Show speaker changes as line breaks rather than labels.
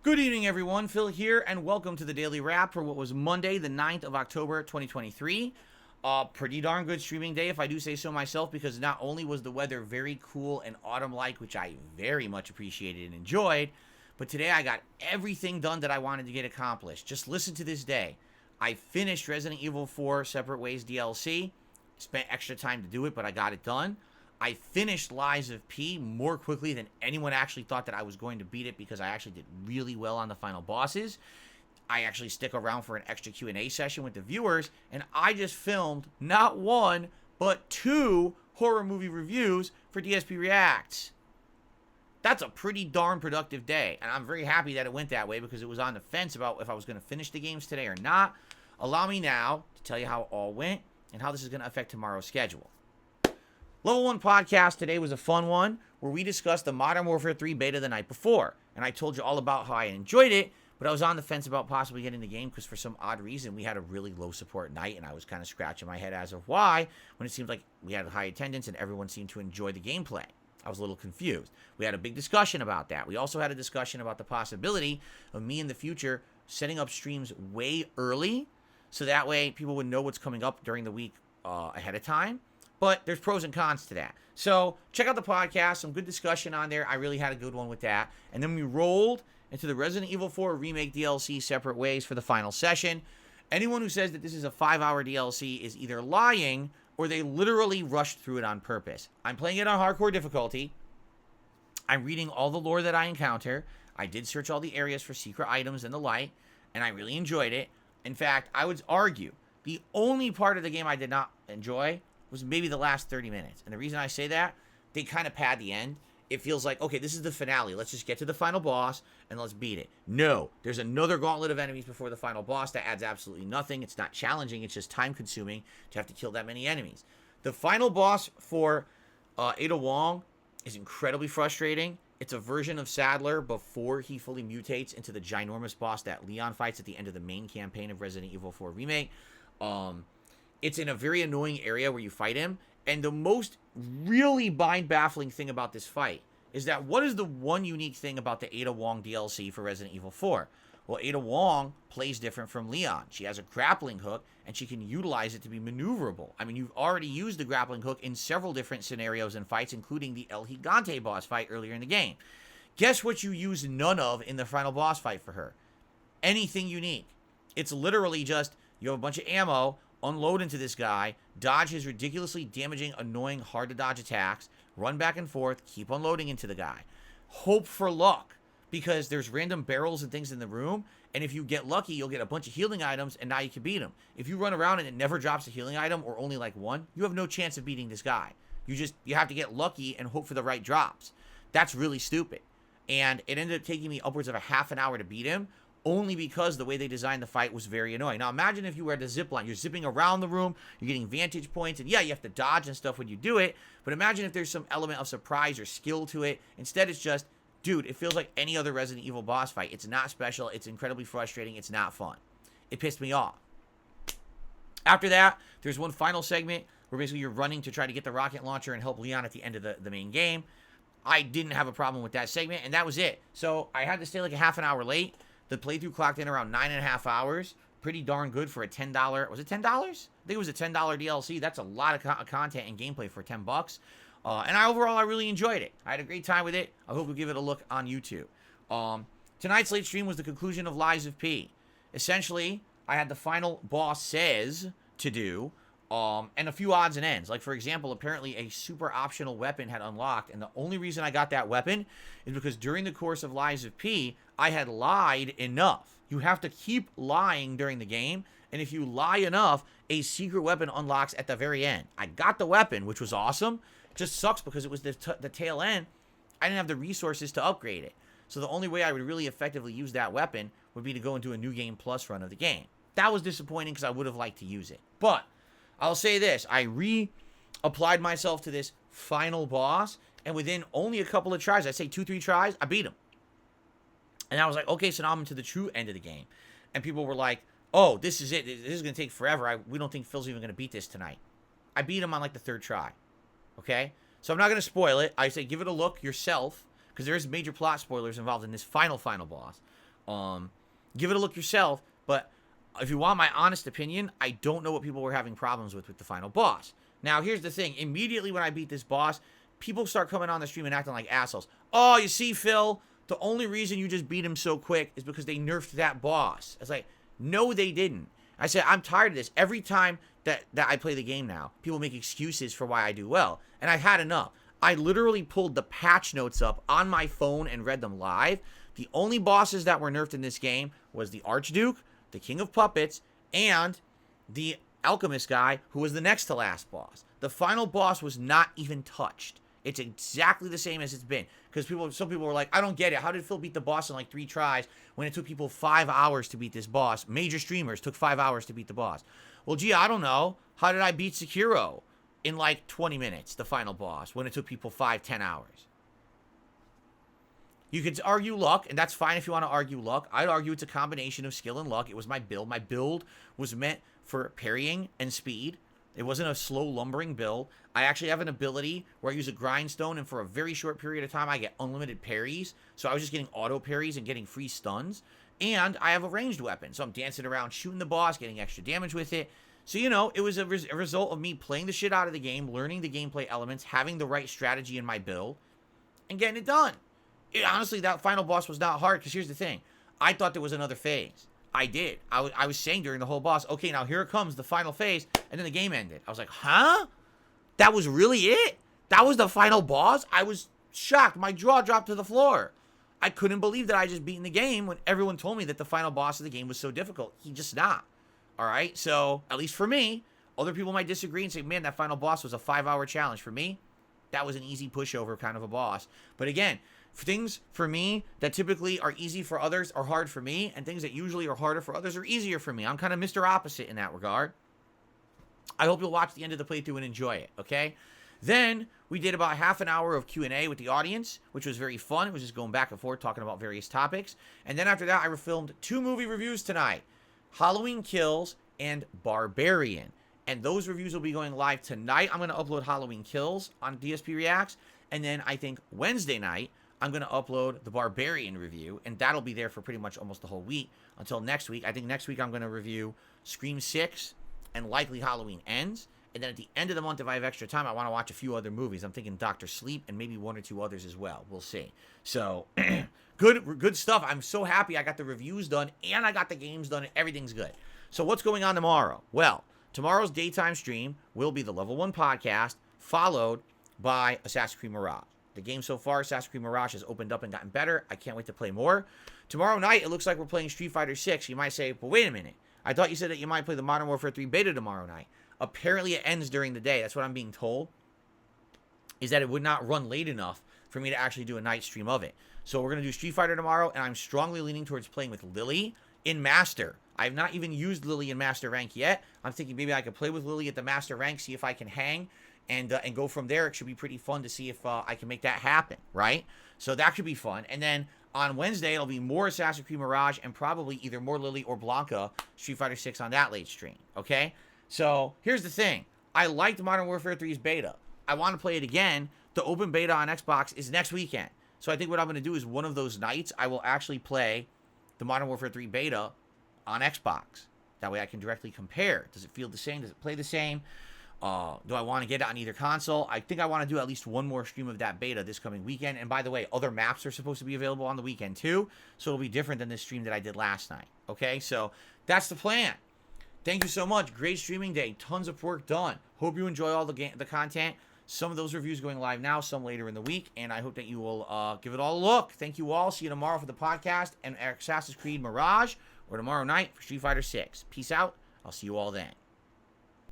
Good evening, everyone. Phil here, and welcome to the Daily Wrap for what was Monday, the 9th of October, 2023. Pretty darn good streaming day, if I do say so myself, because not only was the weather very cool and autumn-like, which I very much appreciated and enjoyed, but today I got everything done that I wanted to get accomplished. Just listen to this day. I finished Resident Evil 4 Separate Ways DLC. Spent extra time to do it, but I got it done. I finished Lies of P more quickly than anyone actually thought that I was going to beat it, because I actually did really well on the final bosses. I actually stick around for an extra Q&A session with the viewers, and I just filmed not one, but 2 horror movie reviews for DSP Reacts. That's a pretty darn productive day, and I'm very happy that it went that way, because it was on the fence about if I was going to finish the games today or not. Allow me now to tell you how it all went and how this is going to affect tomorrow's schedule. Level 1 podcast today was a fun one where we discussed the Modern Warfare 3 beta the night before. And I told you all about how I enjoyed it, but I was on the fence about possibly getting the game because for some odd reason we had a really low support night, and I was kind of scratching my head as of why, when it seemed like we had high attendance and everyone seemed to enjoy the gameplay. I was a little confused. We had a big discussion about that. We also had a discussion about the possibility of me in the future setting up streams way early, so that way people would know what's coming up during the week ahead of time. But there's pros and cons to that. So check out the podcast, some good discussion on there. I really had a good one with that. And then we rolled into the Resident Evil 4 Remake DLC Separate Ways for the final session. Anyone who says that this is a 5-hour DLC is either lying or they literally rushed through it on purpose. I'm playing it on hardcore difficulty. I'm reading all the lore that I encounter. I did search all the areas for secret items and the like, and I really enjoyed it. In fact, I would argue the only part of the game I did not enjoy was maybe the last 30 minutes. And the reason I say that, they kind of pad the end. It feels like, okay, this is the finale. Let's just get to the final boss and let's beat it. No, there's another gauntlet of enemies before the final boss that adds absolutely nothing. It's not challenging. It's just time consuming to have to kill that many enemies. The final boss for Ada Wong is incredibly frustrating. It's a version of Sadler before he fully mutates into the ginormous boss that Leon fights at the end of the main campaign of Resident Evil 4 Remake. It's in a very annoying area where you fight him. And the most really mind-baffling thing about this fight is that what is the one unique thing about the Ada Wong DLC for Resident Evil 4? Well, Ada Wong plays different from Leon. She has a grappling hook, and she can utilize it to be maneuverable. I mean, you've already used the grappling hook in several different scenarios and fights, including the El Gigante boss fight earlier in the game. Guess what you use none of in the final boss fight for her? Anything unique. It's literally just, you have a bunch of ammo, unload into this guy, dodge his ridiculously damaging, annoying, hard-to-dodge attacks, run back and forth, keep unloading into the guy. Hope for luck, because there's random barrels and things in the room, and if you get lucky, you'll get a bunch of healing items, and now you can beat him. If you run around and it never drops a healing item, or only like one, you have no chance of beating this guy. You have to get lucky and hope for the right drops. That's really stupid. And it ended up taking me upwards of a half an hour to beat him, only because the way they designed the fight was very annoying. Now, imagine if you were at a zip line. You're zipping around the room. You're getting vantage points. And yeah, you have to dodge and stuff when you do it. But imagine if there's some element of surprise or skill to it. Instead, it's just, dude, it feels like any other Resident Evil boss fight. It's not special. It's incredibly frustrating. It's not fun. It pissed me off. After that, there's one final segment where basically you're running to try to get the rocket launcher and help Leon at the end of the main game. I didn't have a problem with that segment, and that was it. So I had to stay like a half an hour late. The playthrough clocked in around 9.5 hours. Pretty darn good for a $10. Was it $10? I think it was a $10 DLC. That's a lot of content and gameplay for $10. And overall, I really enjoyed it. I had a great time with it. I hope you'll give it a look on YouTube. Tonight's late stream was the conclusion of Lies of P. Essentially, I had the final boss says to do, and a few odds and ends. Like, for example, apparently a super optional weapon had unlocked, and the only reason I got that weapon is because during the course of Lies of P, I had lied enough. You have to keep lying during the game, and if you lie enough, a secret weapon unlocks at the very end. I got the weapon, which was awesome. It just sucks because it was the tail end. I didn't have the resources to upgrade it. So the only way I would really effectively use that weapon would be to go into a New Game Plus run of the game. That was disappointing because I would have liked to use it. But I'll say this, I applied myself to this final boss, and within only a couple of tries, I'd say 2-3 tries, I beat him. And I was like, okay, so now I'm into the true end of the game. And people were like, oh, this is it. This is going to take forever. We don't think Phil's even going to beat this tonight. I beat him on like the 3rd try. Okay? So I'm not going to spoil it. I say give it a look yourself, because there is major plot spoilers involved in this final boss. Give it a look yourself, but if you want my honest opinion, I don't know what people were having problems with the final boss. Now, here's the thing. Immediately when I beat this boss, people start coming on the stream and acting like assholes. Oh, you see, Phil, the only reason you just beat him so quick is because they nerfed that boss. It's like, no, they didn't. I said, I'm tired of this. Every time that I play the game now, people make excuses for why I do well. And I've had enough. I literally pulled the patch notes up on my phone and read them live. The only bosses that were nerfed in this game was the Archduke, the King of Puppets, and the Alchemist guy, who was the next to last boss. The final boss was not even touched. It's exactly the same as it's been. Because some people were like, I don't get it. How did Phil beat the boss in like 3 tries when it took people 5 hours to beat this boss? Major streamers took 5 hours to beat the boss. Well, gee, I don't know. How did I beat Sekiro in like 20 minutes, the final boss, when it took people 5-10 hours? You could argue luck, and that's fine if you want to argue luck. I'd argue it's a combination of skill and luck. It was my build. My build was meant for parrying and speed. It wasn't a slow lumbering build. I actually have an ability where I use a grindstone, and for a very short period of time, I get unlimited parries. So I was just getting auto parries and getting free stuns. And I have a ranged weapon, so I'm dancing around shooting the boss, getting extra damage with it. So, you know, it was a result of me playing the shit out of the game, learning the gameplay elements, having the right strategy in my build, and getting it done. Honestly, that final boss was not hard, because here's the thing. I thought there was another phase. I did. I was saying during the whole boss, okay, now here it comes, the final phase, and then the game ended. I was like, huh? That was really it? That was the final boss? I was shocked. My jaw dropped to the floor. I couldn't believe that I just beaten the game when everyone told me that the final boss of the game was so difficult. He just not. All right? So, at least for me, other people might disagree and say, man, that final boss was a 5-hour challenge. For me, that was an easy pushover kind of a boss. But again, things for me that typically are easy for others are hard for me, and things that usually are harder for others are easier for me. I'm kind of Mr. Opposite in that regard. I hope you'll watch the end of the playthrough and enjoy it, okay? Then we did about half an hour of Q&A with the audience, which was very fun. It was just going back and forth talking about various topics. And then after that, I filmed 2 movie reviews tonight, Halloween Kills and Barbarian. And those reviews will be going live tonight. I'm going to upload Halloween Kills on DSP Reacts. And then I think Wednesday night, I'm going to upload the Barbarian review, and that'll be there for pretty much almost the whole week until next week. I think next week I'm going to review Scream 6 and likely Halloween Ends. And then at the end of the month, if I have extra time, I want to watch a few other movies. I'm thinking Dr. Sleep and maybe 1 or 2 others as well. We'll see. So, good stuff. I'm so happy I got the reviews done and I got the games done and everything's good. So what's going on tomorrow? Well, tomorrow's daytime stream will be the Level 1 podcast, followed by Assassin's Creed Mirage. The game so far, Assassin's Creed Mirage, has opened up and gotten better. I can't wait to play more. Tomorrow night, it looks like we're playing Street Fighter 6. You might say, but wait a minute. I thought you said that you might play the Modern Warfare 3 beta tomorrow night. Apparently, it ends during the day. That's what I'm being told, is that it would not run late enough for me to actually do a night stream of it. So we're going to do Street Fighter tomorrow, and I'm strongly leaning towards playing with Lily in Master. I have not even used Lily in Master Rank yet. I'm thinking maybe I could play with Lily at the Master Rank, see if I can hang, and go from there. It should be pretty fun to see if I can make that happen, right? So that should be fun. And then on Wednesday, it'll be more Assassin's Creed Mirage and probably either more Lily or Blanca Street Fighter 6 on that late stream, okay? So here's the thing. I liked Modern Warfare 3's beta. I want to play it again. The open beta on Xbox is next weekend. So I think what I'm going to do is one of those nights, I will actually play the Modern Warfare 3 beta on Xbox. That way I can directly compare. Does it feel the same? Does it play the same? Do I want to get it on either console? I think I want to do at least one more stream of that beta this coming weekend. And by the way, other maps are supposed to be available on the weekend too. So it'll be different than this stream that I did last night. Okay, so that's the plan. Thank you so much. Great streaming day. Tons of work done. Hope you enjoy all the content. Some of those reviews going live now, some later in the week. And I hope that you will give it all a look. Thank you all. See you tomorrow for the podcast and Assassin's Creed Mirage, or tomorrow night for Street Fighter 6. Peace out. I'll see you all then.